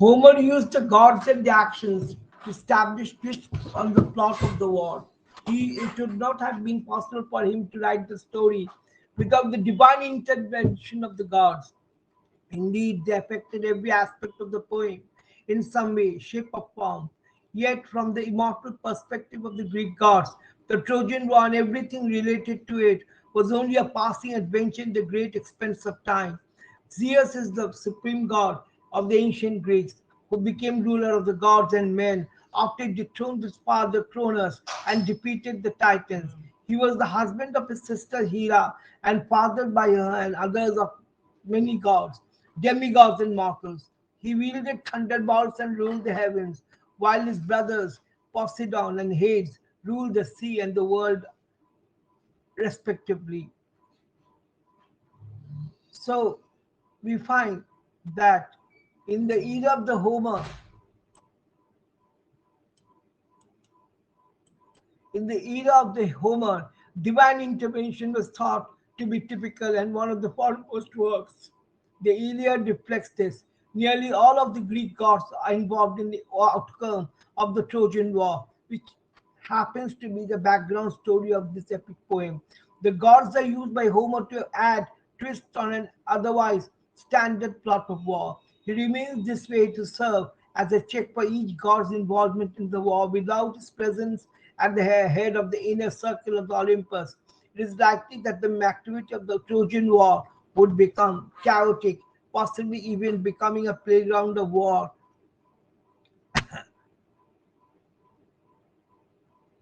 Homer used the gods and the actions to establish twists on the plot of the war. It would not have been possible for him to write the story without the divine intervention of the gods. Indeed, they affected every aspect of the poem in some way, shape, or form. Yet, from the immortal perspective of the Greek gods, the Trojan War and everything related to it was only a passing adventure in the great expense of time. Zeus is the supreme god of the ancient Greeks, who became ruler of the gods and men after he dethroned his father Cronus and defeated the Titans. He was the husband of his sister Hera and fathered by her and others of many gods, demigods, and mortals. He wielded thunderbolts and ruled the heavens, while his brothers Poseidon and Hades ruled the sea and the world respectively. So we find that in the era of the Homer, divine intervention was thought to be typical and one of the foremost works. The Iliad reflects this. Nearly all of the Greek gods are involved in the outcome of the Trojan War, which happens to be the background story of this epic poem. The gods are used by Homer to add twists on an otherwise standard plot of war. He remains this way to serve as a check for each god's involvement in the war. Without his presence at the head of the inner circle of the Olympus, it is likely that the activity of the Trojan War would become chaotic, possibly even becoming a playground of war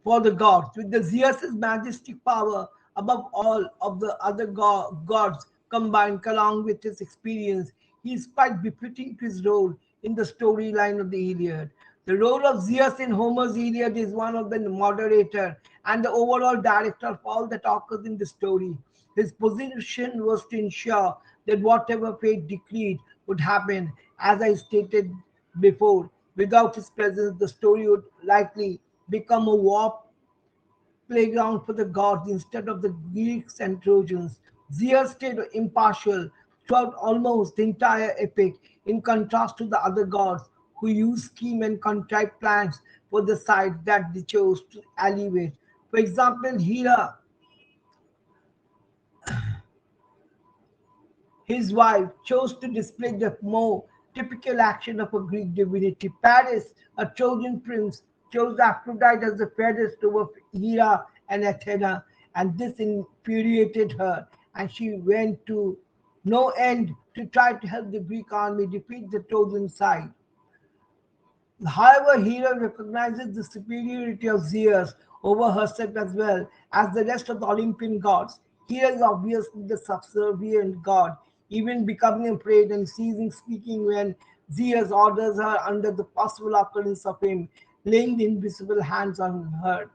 for the gods. With the Zeus's majestic power above all of the other gods combined, along with his experience, he is quite befitting to his role in the storyline of the Iliad. The role of Zeus in Homer's Iliad is one of the moderator and the overall director of all that occurs in the story. His position was to ensure that whatever fate decreed would happen, as I stated before. Without his presence, the story would likely become a war playground for the gods instead of the Greeks and Trojans. Zeus stayed impartial throughout almost the entire epic, in contrast to the other gods who used scheme and contrived plans for the side that they chose to alleviate. For example, Hera, his wife, chose to display the more typical action of a Greek divinity. Paris, a Trojan prince, chose Aphrodite as the fairest over Hera and Athena, and this infuriated her, and she went to no end to try to help the Greek army defeat the Trojan side. However, Hera recognizes the superiority of Zeus over herself as well as the rest of the Olympian gods. Hera is obviously the subservient god, even becoming afraid and ceasing speaking when Zeus orders her under the possible occurrence of him laying the invisible hands on her.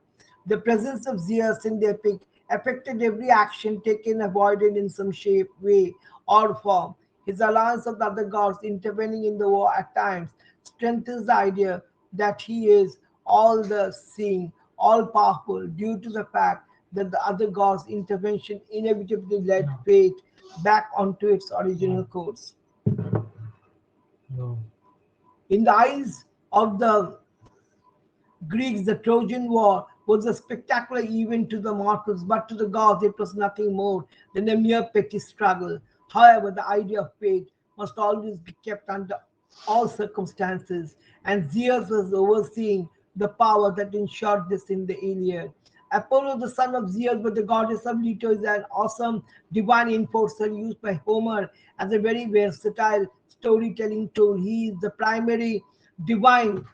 The presence of Zeus in the epic affected every action taken, avoided in some shape, way, or form. His alliance of the other gods intervening in the war at times strengthens the idea that he is all the seeing, all powerful, due to the fact that the other gods' intervention inevitably led No, fate back onto its original no, course. no. In the eyes of the Greeks, the Trojan War was a spectacular event to the mortals, but to the gods it was nothing more than a mere petty struggle. However, the idea of fate must always be kept under all circumstances, and Zeus was overseeing the power that ensured this in the Iliad. Apollo, the son of Zeus, but the goddess of Leto, is an awesome divine enforcer used by Homer as a very versatile storytelling tool. He is the primary divine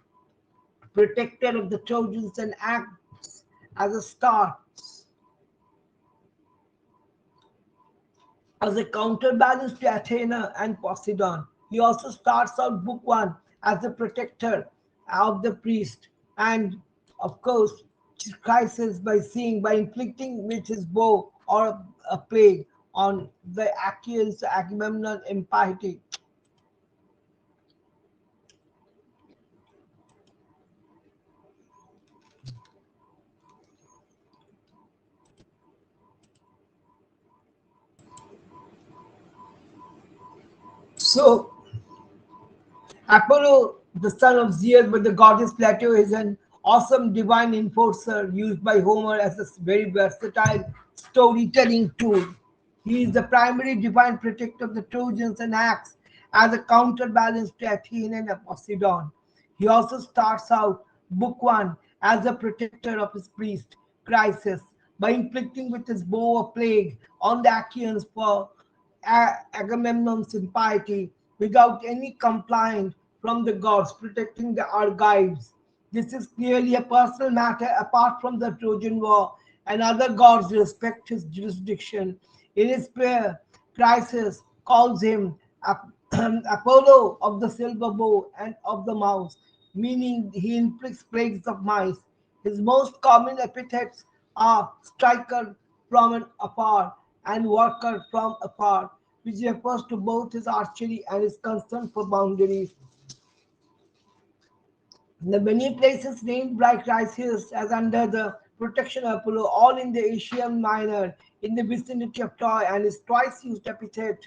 protector of the Trojans and acts as a star, as a counterbalance to Athena and Poseidon. He also starts out book one as the protector of the priest, and of course, crisis by inflicting with his bow or a plague on the Achaeans, Agamemnon, and Piety. So, Apollo, the son of Zeus, but the goddess Plato is an awesome divine enforcer used by Homer as a very versatile storytelling tool. He is the primary divine protector of the Trojans and acts as a counterbalance to Athene and Poseidon. He also starts out Book 1 as a protector of his priest, Chryses, by inflicting with his bow a plague on the Achaeans for Agamemnon's impiety without any complaint from the gods protecting the Argives. This is clearly a personal matter apart from the Trojan War, and other gods respect his jurisdiction. In his prayer, Chryses calls him Apollo of the silver bow and of the mouse, meaning he inflicts plagues of mice. His most common epithets are striker from an afar and worker from afar, which refers to both his archery and his concern for boundaries. The many places named by Chryseis as under the protection of Apollo, all in the Asia Minor, in the vicinity of Troy, and his twice used epithet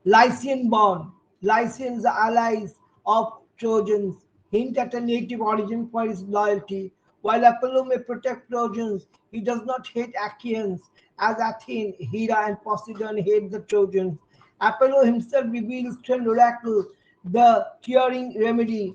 Lycian born. Lycians are allies of Trojans, hint at a native origin for his loyalty. While Apollo may protect Trojans, he does not hate Achaeans, as Athene, Hera, and Poseidon hate the Trojans. Apollo himself reveals to an oracle the curing remedy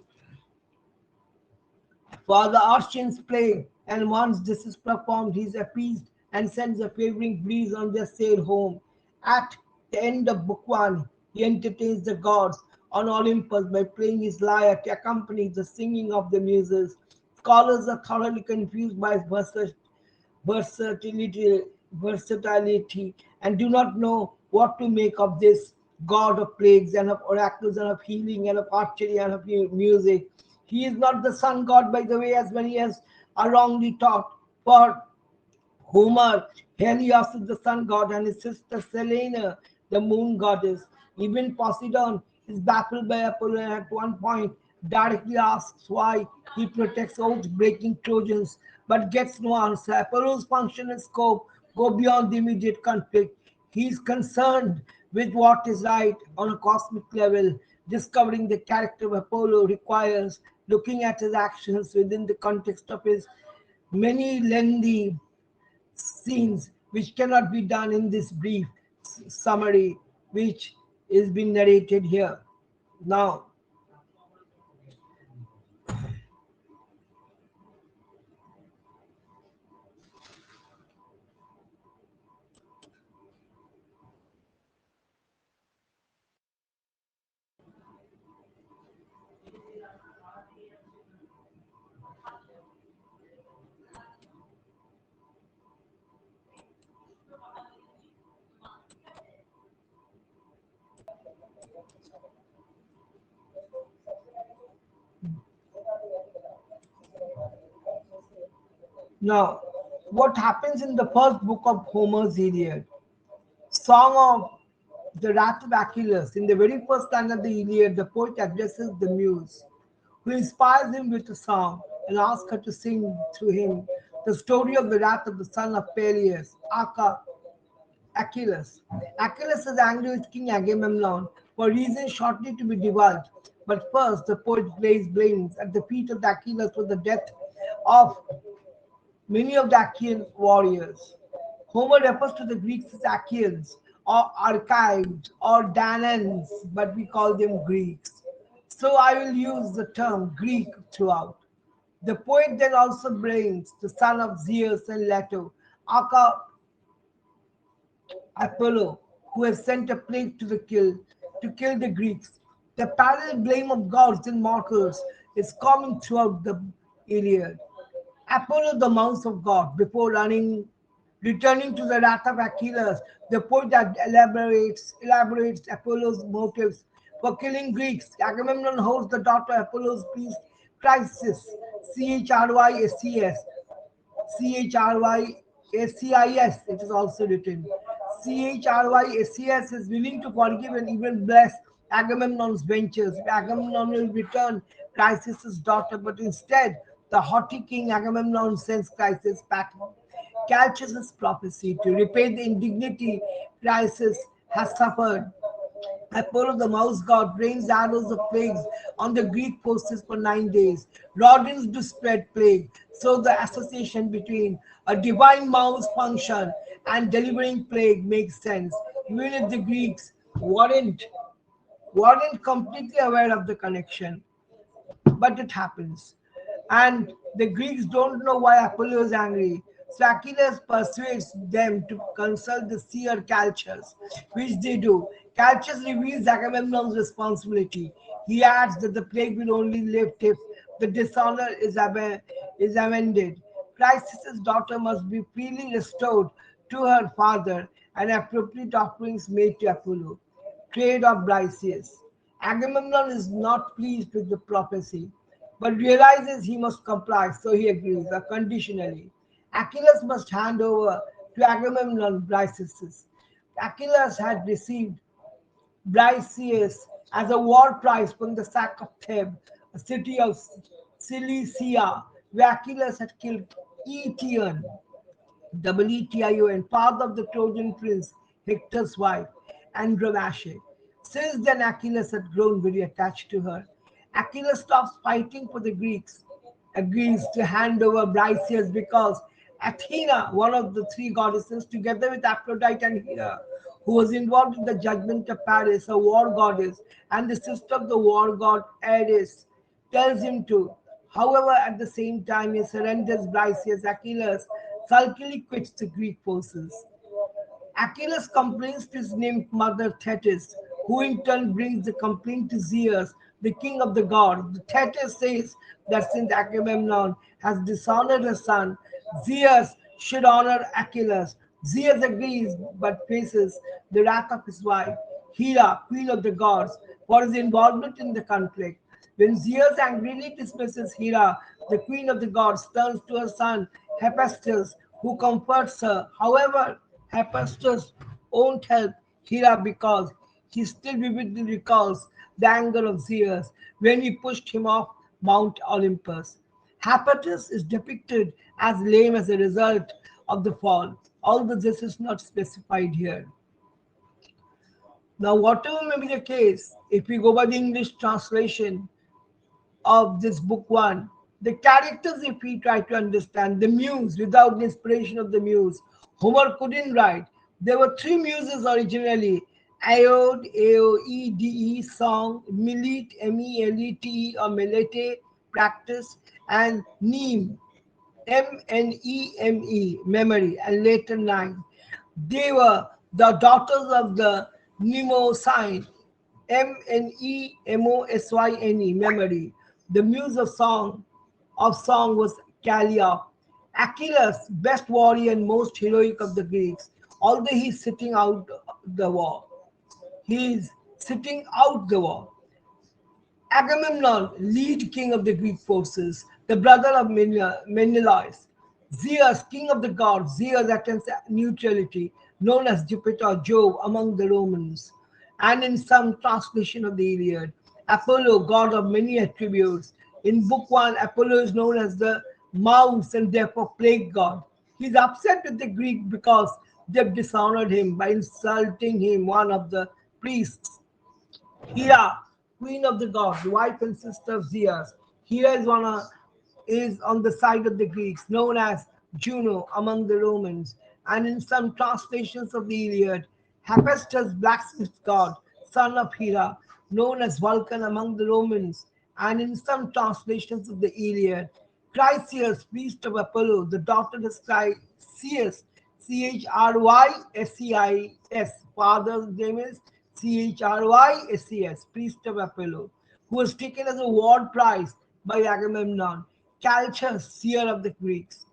for the Archeans' plague, and once this is performed, he is appeased and sends a favoring breeze on their sail home. At the end of Book 1, he entertains the gods on Olympus by playing his lyre to accompany the singing of the muses. Scholars are thoroughly confused by his versatility, versatility and do not know what to make of this god of plagues and of oracles and of healing and of archery and of music. He is not the sun god, by the way, as many as are wrongly taught. For Homer, Helios is the sun god and his sister Selene, the moon goddess. Even Poseidon is baffled by Apollo and at one point directly asks why he protects oath breaking Trojans but gets no answer. Apollo's function and scope go beyond the immediate conflict. He is concerned with what is right on a cosmic level. Discovering the character of Apollo requires looking at his actions within the context of his many lengthy scenes, which cannot be done in this brief summary which is being narrated here. Now, now, what happens in the first book of Homer's Iliad? Song of the Wrath of Achilles. In the very first line of the Iliad, the poet addresses the muse, who inspires him with a song and asks her to sing through him the story of the wrath of the son of Peleus, aka Achilles. Achilles is angry with King Agamemnon for reasons shortly to be divulged. But first, the poet lays blames at the feet of Achilles for the death of many of the Achaean warriors. Homer refers to the Greeks as Achaeans or Archives or Danans, but we call them Greeks. So I will use the term Greek throughout. The poet then also blames the son of Zeus and Leto, aka Apollo, who has sent a plague to kill the Greeks. The parallel blame of gods and mortals is common throughout the Iliad. Apollo, the mouse of God, before returning to the wrath of Achilles, the poet that elaborates Apollo's motives for killing Greeks. Agamemnon holds the daughter of Apollo's priest Chrysis, Chrysses, Chryssis, it is also written. Chrysses is willing to forgive and even bless Agamemnon's ventures. Agamemnon will return Chrysis' daughter, but instead, the haughty king Agamemnon sends Chrysis back home. Calchas' prophecy to repay the indignity Chrysis has suffered Apollo, the mouse god, rains arrows of plagues on the Greek forces for 9 days. Rodents do spread plague. So the association between a divine mouse function and delivering plague makes sense, even if the Greeks weren't completely aware of the connection, but it happens. And the Greeks don't know why Apollo is angry. So Achilles persuades them to consult the seer Calchas, which they do. Calchas reveals Agamemnon's responsibility. He adds that the plague will only lift if the dishonor is amended. Chrysis' daughter must be freely restored to her father and appropriate offerings made to Apollo. Trade of Briseis. Agamemnon is not pleased with the prophecy, but realizes he must comply, so he agrees, conditionally. Achilles must hand over to Agamemnon Briseis. Achilles had received Briseis as a war prize from the sack of Thebes, a city of Cilicia, where Achilles had killed Eetion, WTIO, and father of the Trojan prince Hector's wife, Andromache. Since then, Achilles had grown very attached to her. Achilles stops fighting for the Greeks, agrees to hand over Briseis because Athena, one of the three goddesses, together with Aphrodite and Hera, who was involved in the judgment of Paris, a war goddess, and the sister of the war god Ares, tells him to. However, at the same time, he surrenders Briseis. Achilles sulkily quits the Greek forces. Achilles complains to his nymph mother Thetis, who in turn brings the complaint to Zeus, the king of the gods. Thetis says that since Agamemnon has dishonored her son, Zeus should honor Achilles. Zeus agrees but faces the wrath of his wife, Hera, queen of the gods, for his involvement in the conflict. When Zeus angrily dismisses Hera, the queen of the gods turns to her son Hephaestus, who comforts her. However, Hephaestus won't help Hera because he still vividly recalls the anger of Zeus when he pushed him off Mount Olympus. Hephaestus is depicted as lame as a result of the fall, although this is not specified here. Now, whatever may be the case, if we go by the English translation of this book one, the characters, if we try to understand, the muse, without the inspiration of the muse, Homer couldn't write. There were three muses originally: Aeode, Aoede, song, Milete, Melete, or Melete, practice, and Neem, Mneme, memory, and later nine. They were the daughters of the Mnemosyne, Mnemosyne, memory. The muse of song was Calliope. Achilles, best warrior and most heroic of the Greeks, although he's sitting out the war. He is sitting out the war. Agamemnon, lead king of the Greek forces, the brother of Menelaus. Zeus, king of the gods. Zeus attends neutrality, known as Jupiter or Jove among the Romans. And in some translation of the Iliad, Apollo, god of many attributes. In book one, Apollo is known as the mouse and therefore plague god. He's upset with the Greek because they've dishonored him by insulting him, one of the priests. Hera, queen of the gods, wife and sister of Zeus. Hera is on the side of the Greeks, known as Juno among the Romans, and in some translations of the Iliad, Hephaestus, blacksmith god, son of Hera, known as Vulcan among the Romans, and in some translations of the Iliad, Chryseis, priest of Apollo, the daughter of Chryseis, Chryseis, father's name is Chryses, priest of Apollo, who was taken as a war prize by Agamemnon, Calchas, seer of the Greeks.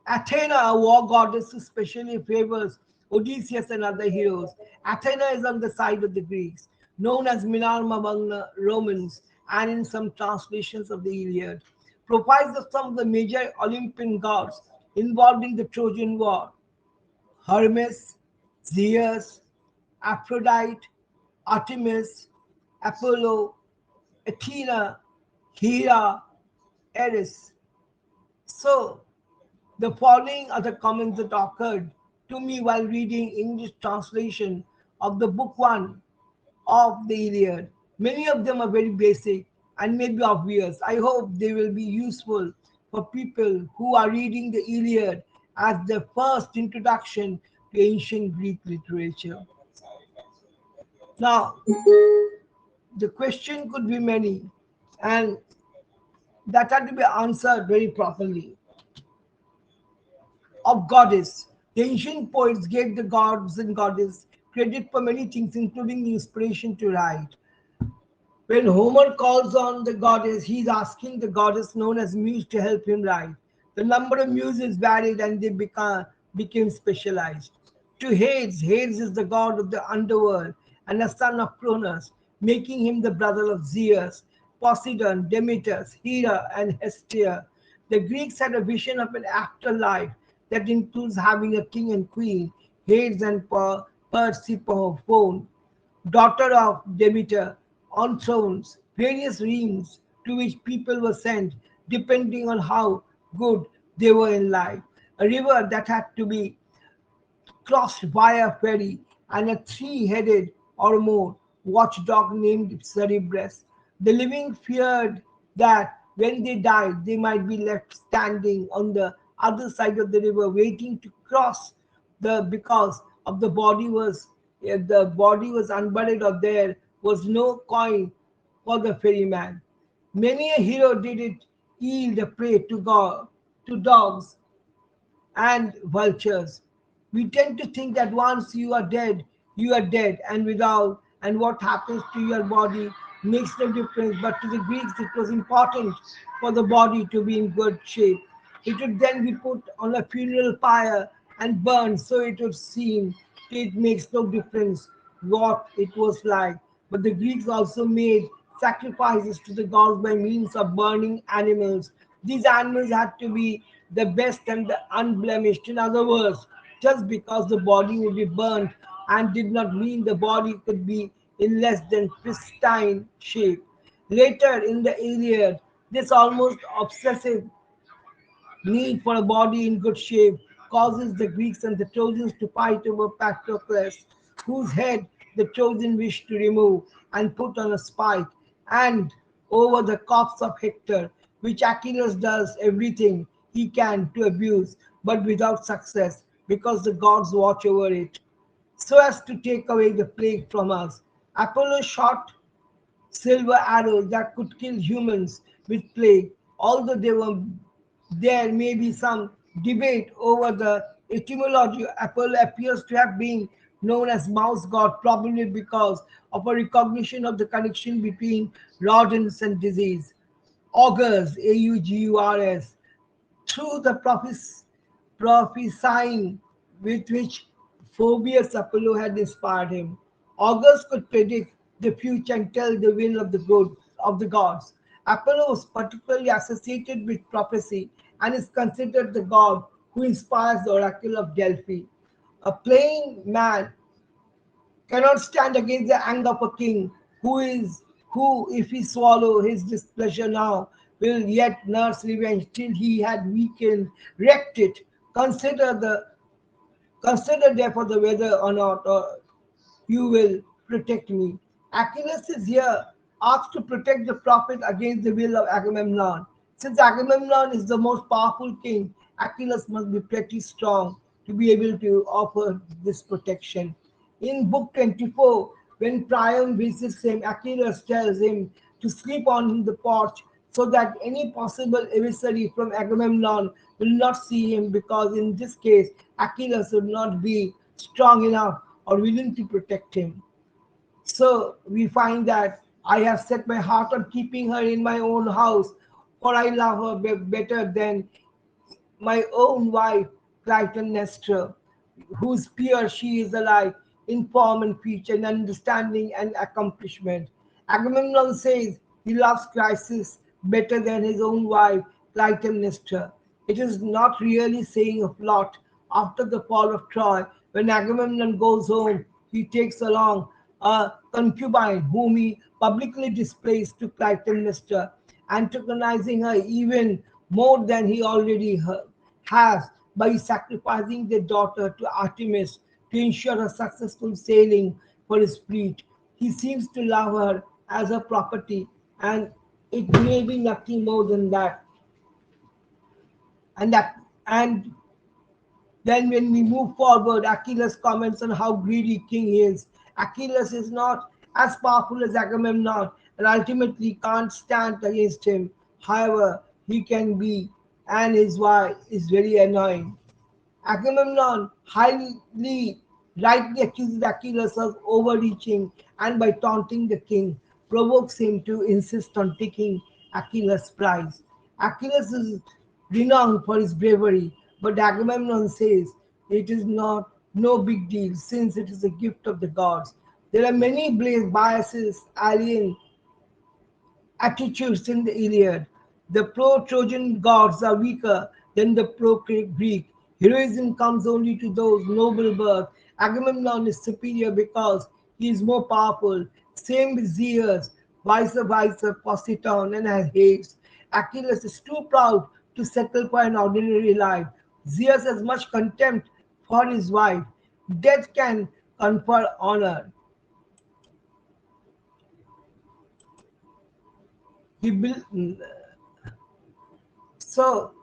Athena, a war goddess who specially favors Odysseus and other heroes. Athena is on the side of the Greeks, known as Minerva among the Romans, and in some translations of the Iliad. Profiles of some of the major Olympian gods involved in the Trojan War: Hermes, Zeus, Aphrodite, Artemis, Apollo, Athena, Hera, Eris. So, the following are the comments that occurred to me while reading English translation of the book one. of the Iliad. Many of them are very basic and maybe obvious. I hope they will be useful for people who are reading the Iliad as their first introduction to ancient Greek literature. Now, the question could be many, and that had to be answered very properly. Of goddess, the ancient poets gave the gods and goddess credit for many things, including the inspiration to write. When Homer calls on the goddess, he is asking the goddess known as Muse to help him write. The number of muses varied and they became specialized. To Hades, Hades is the god of the underworld and a son of Cronus, making him the brother of Zeus, Poseidon, Demeter, Hera, and Hestia. The Greeks had a vision of an afterlife that includes having a king and queen, Hades and Persephone, daughter of Demeter, on thrones, various realms to which people were sent depending on how good they were in life. A river that had to be crossed by a ferry, and a three-headed or more watchdog named Cerberus. The living feared that when they died, they might be left standing on the other side of the river, waiting to cross the because of the body was if the body was unburied or there was no coin for the ferryman. Many a hero did it yield a prey to God, to dogs and vultures. We tend to think that once you are dead, and without, and what happens to your body makes no difference. But to the Greeks, it was important for the body to be in good shape. It would then be put on a funeral pyre and burned, so it would seem it makes no difference what it was like. But the Greeks also made sacrifices to the gods by means of burning animals. These animals had to be the best and the unblemished. In other words, just because the body would be burnt and did not mean the body could be in less than pristine shape. Later in the Iliad, this almost obsessive need for a body in good shape causes the Greeks and the Trojans to fight over Patroclus, whose head the Trojan wished to remove and put on a spike, and over the corpse of Hector, which Achilles does everything he can to abuse, but without success, because the gods watch over it, so as to take away the plague from us. Apollo shot silver arrows that could kill humans with plague. Although there may be some debate over the etymology, Apollo appears to have been known as mouse god, probably because of a recognition of the connection between rodents and disease. Augurs, Augurs, through the prophesying with which Phoebus Apollo had inspired him. August could predict the future and tell the will of the good of the gods. Apollo was particularly associated with prophecy and is considered the god who inspires the oracle of Delphi. A plain man cannot stand against the anger of a king who, if he swallow his displeasure now, will yet nurse revenge till he had weakened, wrecked it. Consider the consider therefore the whether or not you will protect me. Achilles is here asked to protect the prophet against the will of Agamemnon. Since Agamemnon is the most powerful king, Achilles must be pretty strong to be able to offer this protection. In Book 24, when Priam visits him, Achilles tells him to sleep on the porch so that any possible emissary from Agamemnon will not see him, because in this case, Achilles would not be strong enough or willing to protect him. So we find that I have set my heart on keeping her in my own house, for I love her better than my own wife, Clytemnestra, whose peer she is alike in form and feature, in understanding and accomplishment. Agamemnon says he loves Chrysis better than his own wife, Clytemnestra. It is not really saying a lot. After the fall of Troy, when Agamemnon goes home, he takes along a concubine whom he publicly displays to Clytemnestra, antagonizing her even more than he already has by sacrificing their daughter to Artemis to ensure a successful sailing for his fleet. He seems to love her as a property, and it may be nothing more than that. And then when we move forward, Achilles comments on how greedy king he is. Achilles is not as powerful as Agamemnon and ultimately can't stand against him. However, he can be, and his wife is very annoying. Agamemnon highly rightly accuses Achilles of overreaching and by taunting the king, provokes him to insist on taking Achilles' prize. Achilles is renowned for his bravery, but Agamemnon says it is not no big deal since it is a gift of the gods. There are many biases, alien attitudes in the Iliad. The pro Trojan gods are weaker than the pro Greek. Heroism comes only to those noble birth. Agamemnon is superior because he is more powerful. Same with Zeus, vice versa, Poseidon and Hades. Achilles is too proud to settle for an ordinary life. Zeus has much contempt for his wife. Death can confer honor. He built, so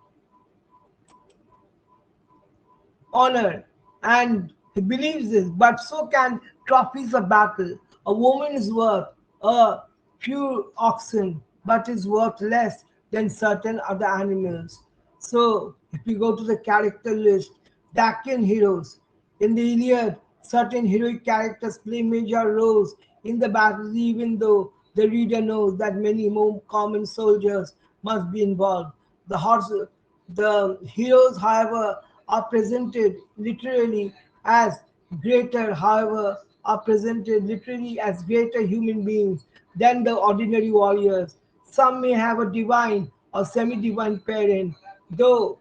honor, and he believes this, but so can trophies of battle. A woman is worth a few oxen, but is worth less than certain other animals. So, if we go to the character list, Dacian heroes. In the Iliad, certain heroic characters play major roles in the battles, even though the reader knows that many more common soldiers must be involved. The horse, the heroes, however, are presented literally as greater human beings than the ordinary warriors. Some may have a divine or semi-divine parent, though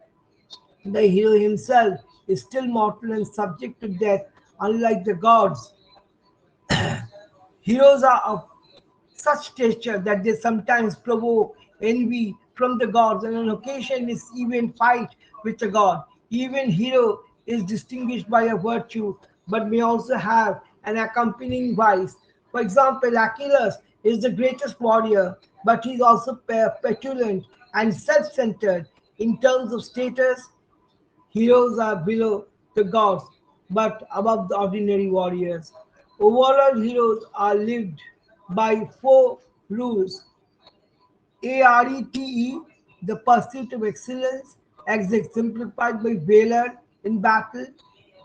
the hero himself is still mortal and subject to death, unlike the gods. Heroes are of such stature that they sometimes provoke envy from the gods, and on occasion is even fight with a god. Even hero is distinguished by a virtue, but may also have an accompanying vice. For example, Achilles is the greatest warrior, but he is also petulant and self-centered. In terms of status, heroes are below the gods, but above the ordinary warriors. Overall, heroes are lived by four rules: ARETE, the pursuit of excellence, as exemplified by valor in battle,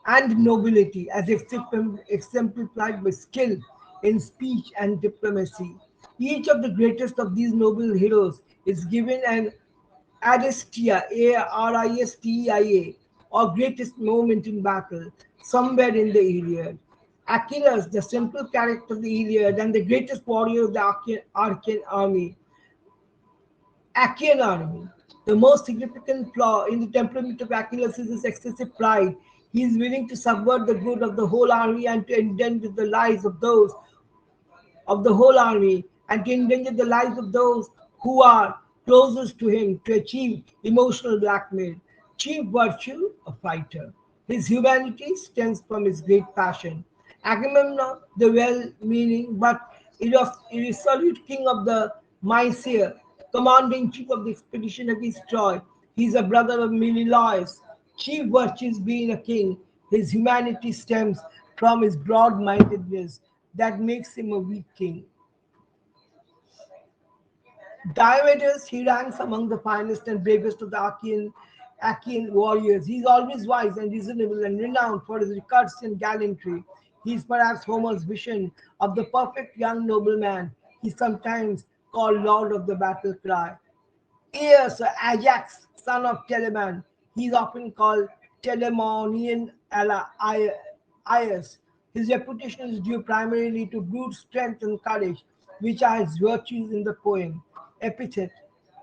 and nobility, as exemplified by skill in speech and diplomacy. Each of the greatest of these noble heroes is given an Aristia, Aristia, or greatest moment in battle, somewhere in the Iliad. Achilles, the central character of the Iliad and the greatest warrior of the Achaean army, Achaean army. The most significant flaw in the temperament of Achilles is his excessive pride. He is willing to subvert the good of the whole army and to endanger the lives of the whole army and to endanger the lives of those who are closest to him to achieve emotional blackmail. Chief virtue, a fighter. His humanity stems from his great passion. Agamemnon, the well meaning but irresolute king of the Mysia, commanding chief of the expedition against Troy, he is a brother of Menelaus. Chief virtues being a king, his humanity stems from his broad mindedness that makes him a weak king. Diomedes, he ranks among the finest and bravest of the Achaean warriors. He is always wise and reasonable and renowned for his recursive and gallantry. He is perhaps Homer's vision of the perfect young nobleman. He is sometimes called Lord of the Battle Cry. Eos, or Ajax, son of Teleman. He is often called Telamonian Aias. His reputation is due primarily to brute strength and courage, which are his virtues in the poem. Epithet,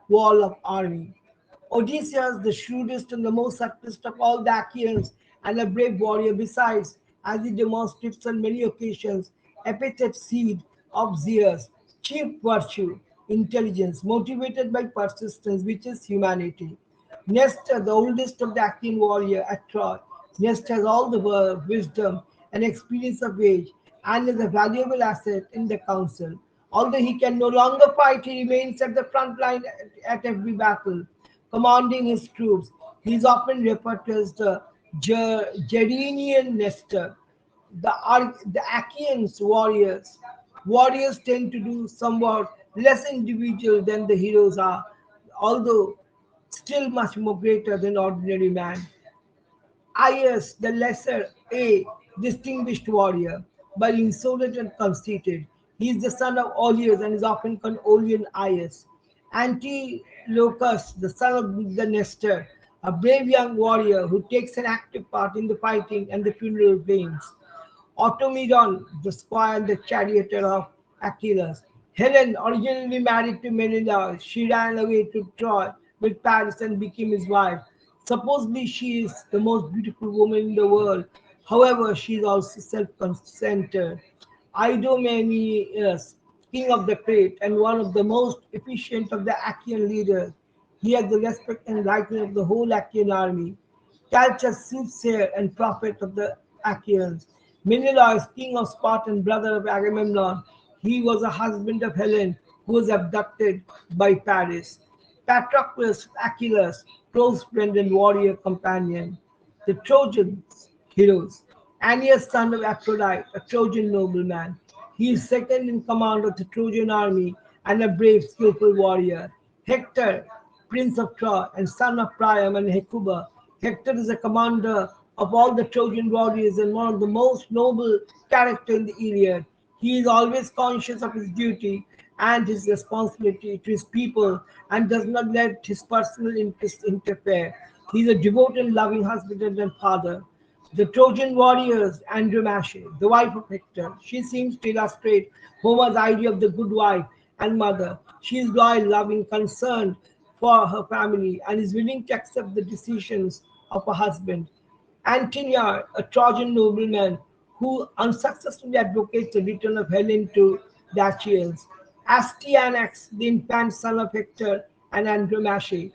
Wall of Army. Odysseus, the shrewdest and the most subtlest of all the Achaeans, and a brave warrior besides, as he demonstrates on many occasions, epithet seed of Zeus, chief virtue, intelligence, motivated by persistence, which is humanity. Nestor, the oldest of the Achaean warrior at Troy, Nestor has all the wisdom and experience of age. and is a valuable asset in the council. Although he can no longer fight, he remains at the front line at every battle, commanding his troops. He is often referred to as the Gerenian Nestor, the Achaeans warriors. Warriors tend to do somewhat less individual than the heroes are, although still much more greater than ordinary man. Aias, the lesser, a distinguished warrior, but insolent and conceited. He is the son of Oileus and is often called Aeolian Aias. Antilochus, the son of the Nestor, a brave young warrior who takes an active part in the fighting and the funeral games. Automedon, the squire and the charioteer of Achilles. Helen, originally married to Menelaus, she ran away to Troy with Paris and became his wife. Supposedly, she is the most beautiful woman in the world. However, she is also self-centered. Idomeneus, king of the Crete and one of the most efficient of the Achaean leaders, he has the respect and liking of the whole Achaean army. Calchas, soothsayer and prophet of the Achaeans. Menelaus, king of Sparta and brother of Agamemnon, he was a husband of Helen, who was abducted by Paris. Patroclus, Achilles, close friend and warrior companion. The Trojans, heroes. Aeneas, son of Aphrodite, a Trojan nobleman. He is second in command of the Trojan army and a brave, skillful warrior. Hector, prince of Troy and son of Priam and Hecuba. Hector is a commander of all the Trojan warriors and one of the most noble characters in the Iliad. He is always conscious of his duty and his responsibility to his people and does not let his personal interests interfere. He is a devoted and loving husband and father. The Trojan warriors, Andromache, the wife of Hector, she seems to illustrate Homer's idea of the good wife and mother. She is loyal, loving, concerned for her family, and is willing to accept the decisions of her husband. Antinor, a Trojan nobleman who unsuccessfully advocates the return of Helen to the Achaeans. Astyanax, the infant son of Hector and Andromache.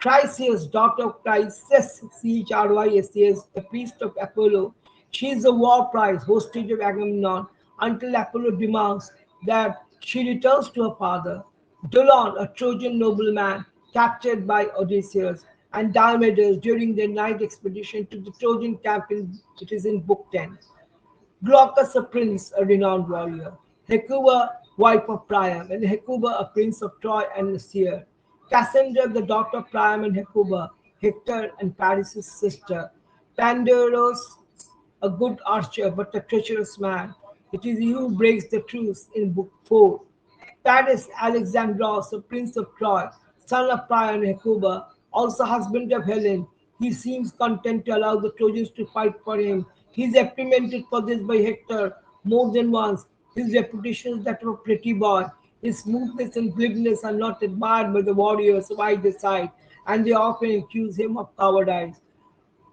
Chryseis, daughter of Chryses, Chryses, the priest of Apollo. She is the war prize, hostage of Agamemnon, until Apollo demands that she returns to her father. Dolon, a Trojan nobleman, captured by Odysseus, and Diomedes during their night expedition to the Trojan camp it is in Book 10. Glaucus, a prince, a renowned warrior. Hecuba, wife of Priam, and Hecuba, a prince of Troy and Seir. Cassandra, the daughter of Priam and Hecuba, Hector and Paris' sister. Pandaros, a good archer but a treacherous man. It is he who breaks the truce in Book 4. Paris Alexandros, the prince of Troy, son of Priam and Hecuba, also husband of Helen. He seems content to allow the Trojans to fight for him. He is reprimanded for this by Hector more than once. His reputation is that of a pretty boy. His smoothness and glibness are not admired by the warriors of either side, and they often accuse him of cowardice.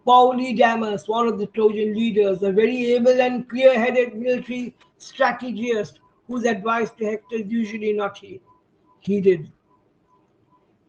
Polydamas, one of the Trojan leaders, a very able and clear-headed military strategist whose advice to Hector is usually not heeded.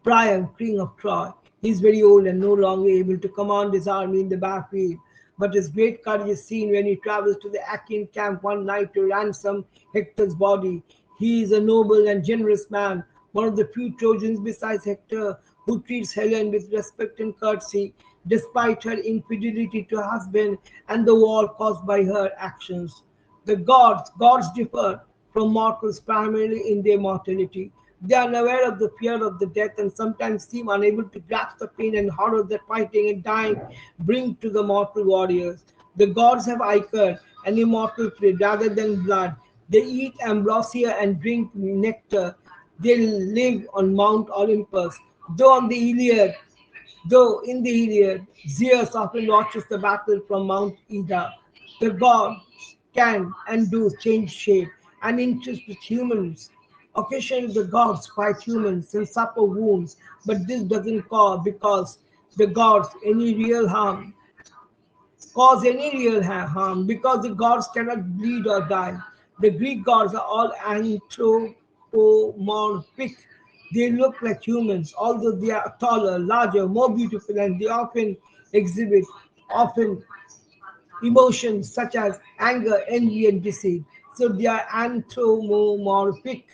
Priam, king of Troy, he is very old and no longer able to command his army in the battlefield, but his great courage is seen when he travels to the Achaean camp one night to ransom Hector's body. He is a noble and generous man, one of the few Trojans besides Hector who treats Helen with respect and courtesy, despite her infidelity to her husband and the war caused by her actions. The gods differ from mortals primarily in their mortality. They are unaware of the fear of the death and sometimes seem unable to grasp the pain and horror that fighting and dying bring to the mortal warriors. The gods have ichor and immortal fluid rather than blood. They eat ambrosia and drink nectar. They live on Mount Olympus. Though on the Iliad, Though in the Iliad, Zeus often watches the battle from Mount Ida, the gods can and do change shape and interest with humans. Occasionally, the gods fight humans and suffer wounds, but this doesn't because the gods cause any real harm because the gods cannot bleed or die. The Greek gods are all anthropomorphic. They look like humans, although they are taller, larger, more beautiful, and they often exhibit often emotions such as anger, envy, and deceit. So they are anthropomorphic.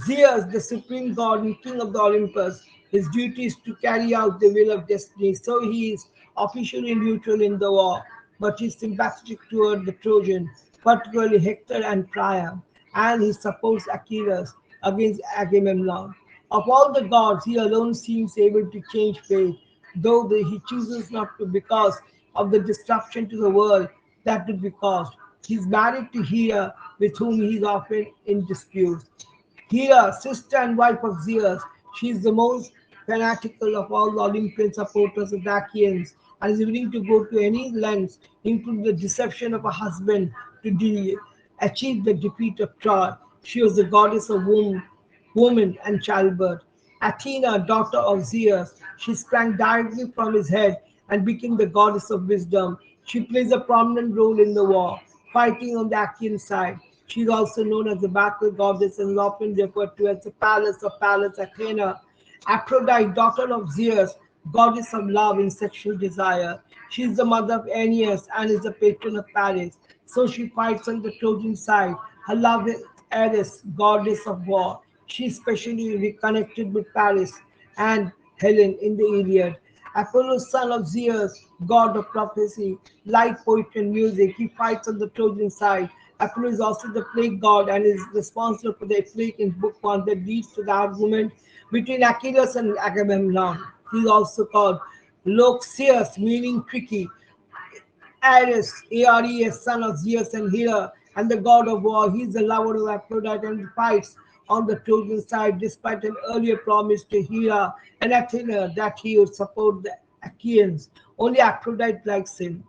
Zeus, the supreme god and king of the Olympus, his duty is to carry out the will of destiny. So he is officially neutral in the war, but he is sympathetic toward the Trojans, particularly Hector and Priam, and he supports Achilles against Agamemnon. Of all the gods, he alone seems able to change fate, though he chooses not to because of the disruption to the world that would be caused. He is married to Hera, with whom he is often in disputes. Hera, sister and wife of Zeus, she is the most fanatical of all the Olympian supporters of the Achaeans and is willing to go to any lengths, including the deception of a husband, to achieve the defeat of Troy. She was the goddess of woman and childbirth. Athena, daughter of Zeus, she sprang directly from his head and became the goddess of wisdom. She plays a prominent role in the war, fighting on the Achaean side. She is also known as the battle goddess and is often referred to as the Palace of Pallas Athena. Aphrodite, daughter of Zeus, goddess of love and sexual desire. She is the mother of Aeneas and is the patron of Paris. So she fights on the Trojan side. Her love is Ares, goddess of war. She is specially reconnected with Paris and Helen in the Iliad. Apollo, son of Zeus, god of prophecy, light, poetry, and music, he fights on the Trojan side. Apollo is also the plague god and is responsible for the plague in Book 1 that leads to the argument between Achilles and Agamemnon. He is also called Loxias, meaning tricky. Ares, son of Zeus and Hera, and the god of war. He is the lover of Aphrodite and fights on the Trojan side despite an earlier promise to Hera and Athena that he would support the Achaeans. Only Aphrodite likes him.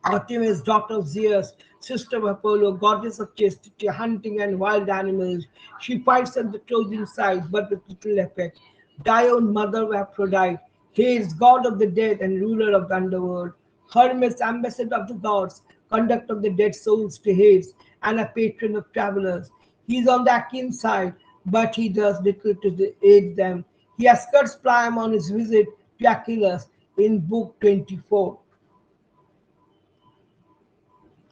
Artemis, daughter of Zeus, sister of Apollo, goddess of chastity, hunting, and wild animals. She fights on the Trojan side, but with little effect. Dione, mother of Aphrodite, Hades, god of the dead and ruler of the underworld. Hermes, ambassador of the gods, conductor of the dead souls to Hades, and a patron of travelers. He is on the Achaean side, but he does little to aid them. He escorts Priam on his visit to Achilles in Book 24.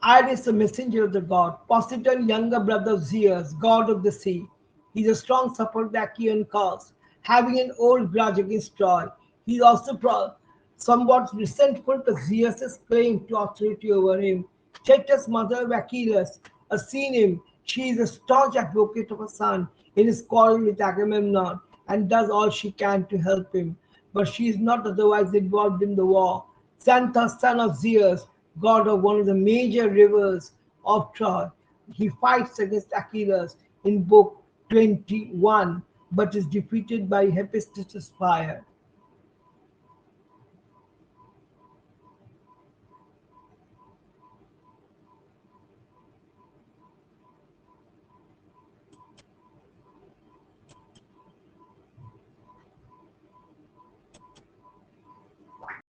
Iris, the messenger of the god, Poseidon, younger brother of Zeus, god of the sea. He is a strong supporter of the Achaean cause, having an old grudge against Troy. He is also somewhat resentful to Zeus's claim to authority over him. Thetis, mother of Achilles, has seen him. She is a staunch advocate of her son in his quarrel with Agamemnon and does all she can to help him. But she is not otherwise involved in the war. Xanthus, son of Zeus, god of one of the major rivers of Troy, he fights against Achilles in Book 21, but is defeated by Hephaestus' fire.